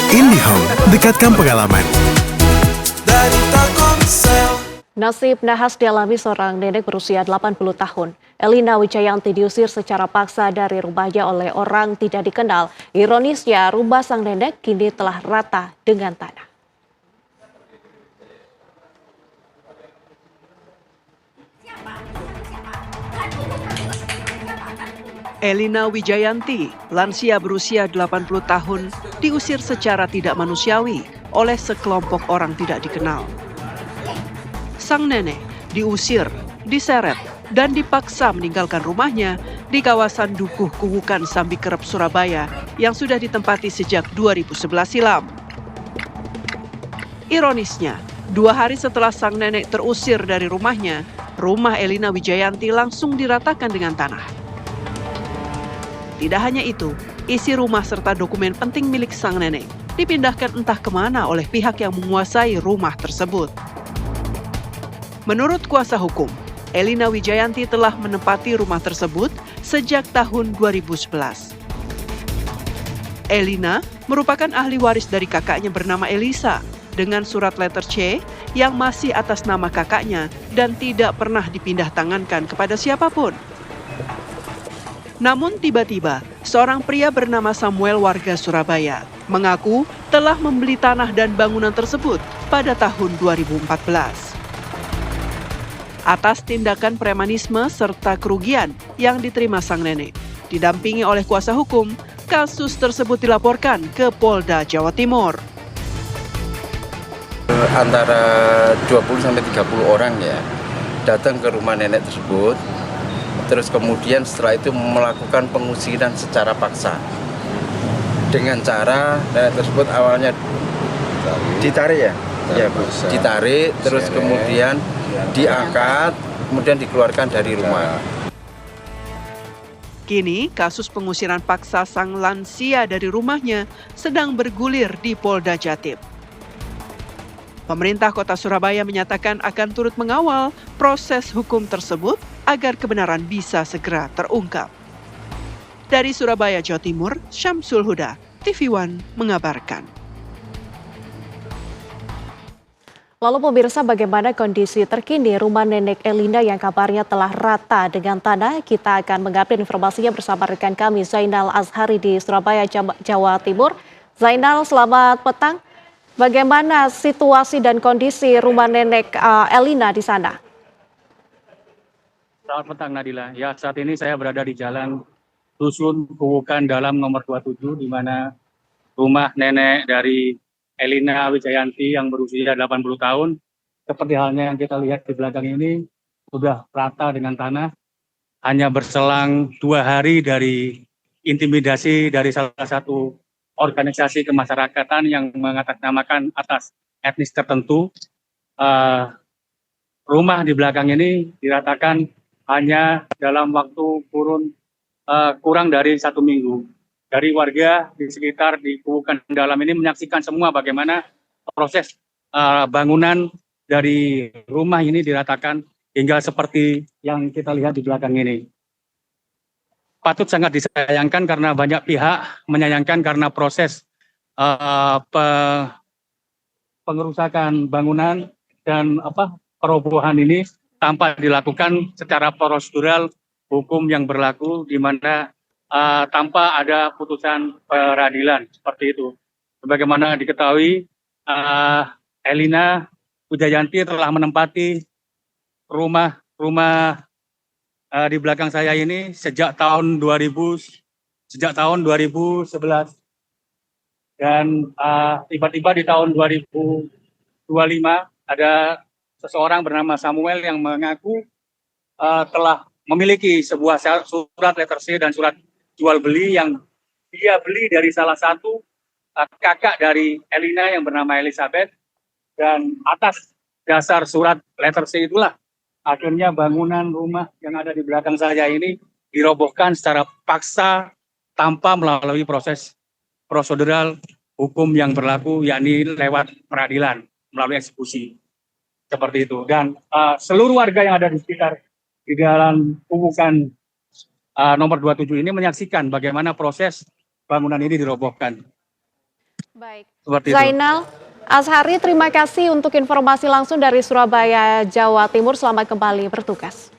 IndiHome, dekatkan pengalaman. Nasib nahas dialami seorang nenek berusia 80 tahun. Elina Wijayanti diusir secara paksa dari rumahnya oleh orang tidak dikenal. Ironisnya, rumah sang nenek kini telah rata dengan tanah. Elina Wijayanti, lansia berusia 80 tahun, diusir secara tidak manusiawi oleh sekelompok orang tidak dikenal. Sang nenek diusir, diseret, dan dipaksa meninggalkan rumahnya di kawasan Dukuh Kuwukan Sambikerep, Surabaya yang sudah ditempati sejak 2011 silam. Ironisnya, 2 hari setelah sang nenek terusir dari rumahnya, rumah Elina Wijayanti langsung diratakan dengan tanah. Tidak hanya itu, isi rumah serta dokumen penting milik sang nenek dipindahkan entah kemana oleh pihak yang menguasai rumah tersebut. Menurut kuasa hukum, Elina Wijayanti telah menempati rumah tersebut sejak tahun 2011. Elina merupakan ahli waris dari kakaknya bernama Elisa dengan surat letter C yang masih atas nama kakaknya dan tidak pernah dipindah tangankan kepada siapapun. Namun tiba-tiba, seorang pria bernama Samuel warga Surabaya mengaku telah membeli tanah dan bangunan tersebut pada tahun 2014. Atas tindakan premanisme serta kerugian yang diterima sang nenek, didampingi oleh kuasa hukum, kasus tersebut dilaporkan ke Polda Jawa Timur. Antara 20-30 orang ya datang ke rumah nenek tersebut. Terus kemudian setelah itu melakukan pengusiran secara paksa dengan cara nenek tersebut awalnya ditarik ya, ditarik, terus kemudian diangkat, kemudian dikeluarkan dari rumah. Kini kasus pengusiran paksa sang lansia dari rumahnya sedang bergulir di Polda Jatim. Pemerintah Kota Surabaya menyatakan akan turut mengawal proses hukum tersebut agar kebenaran bisa segera terungkap. Dari Surabaya, Jawa Timur, Syamsul Huda, TV One mengabarkan. Lalu pemirsa, bagaimana kondisi terkini rumah nenek Elina yang kabarnya telah rata dengan tanah? Kita akan mengupdate informasinya bersama rekan kami Zainal Azhari di Surabaya, Jawa Timur. Zainal, selamat petang. Bagaimana situasi dan kondisi rumah nenek Elina di sana? Selamat petang Nadila. Ya, saat ini saya berada di Jalan Dusun Kuwukan Dalam nomor 27, di mana rumah nenek dari Elina Wijayanti yang berusia 80 tahun. Seperti halnya yang kita lihat di belakang ini, sudah rata dengan tanah. Hanya berselang 2 hari dari intimidasi dari salah satu organisasi kemasyarakatan yang mengatasnamakan atas etnis tertentu. Rumah di belakang ini diratakan hanya dalam waktu kurang dari 1 minggu. Dari warga di sekitar di Kuwukan Dalam ini menyaksikan semua bagaimana proses bangunan dari rumah ini diratakan hingga seperti yang kita lihat di belakang ini. Patut sangat disayangkan karena banyak pihak menyayangkan karena proses pengerusakan bangunan dan perobohan ini tanpa dilakukan secara prosedural hukum yang berlaku, di mana tanpa ada putusan peradilan seperti itu. Sebagaimana diketahui, Elina Wijayanti telah menempati rumah di belakang saya ini sejak tahun 2011, dan tiba-tiba di tahun 2025 ada seseorang bernama Samuel yang mengaku telah memiliki sebuah surat letter C dan surat jual beli yang dia beli dari salah satu kakak dari Elina yang bernama Elizabeth, dan atas dasar surat letter C itulah akhirnya bangunan rumah yang ada di belakang saya ini dirobohkan secara paksa tanpa melalui proses prosedural hukum yang berlaku, yakni lewat peradilan melalui eksekusi seperti itu. Dan seluruh warga yang ada di sekitar di dalam Kuwukan nomor 27 ini menyaksikan bagaimana proses bangunan ini dirobohkan. Baik. Seperti itu. Zainal Azhari, terima kasih untuk informasi langsung dari Surabaya, Jawa Timur. Selamat kembali bertugas.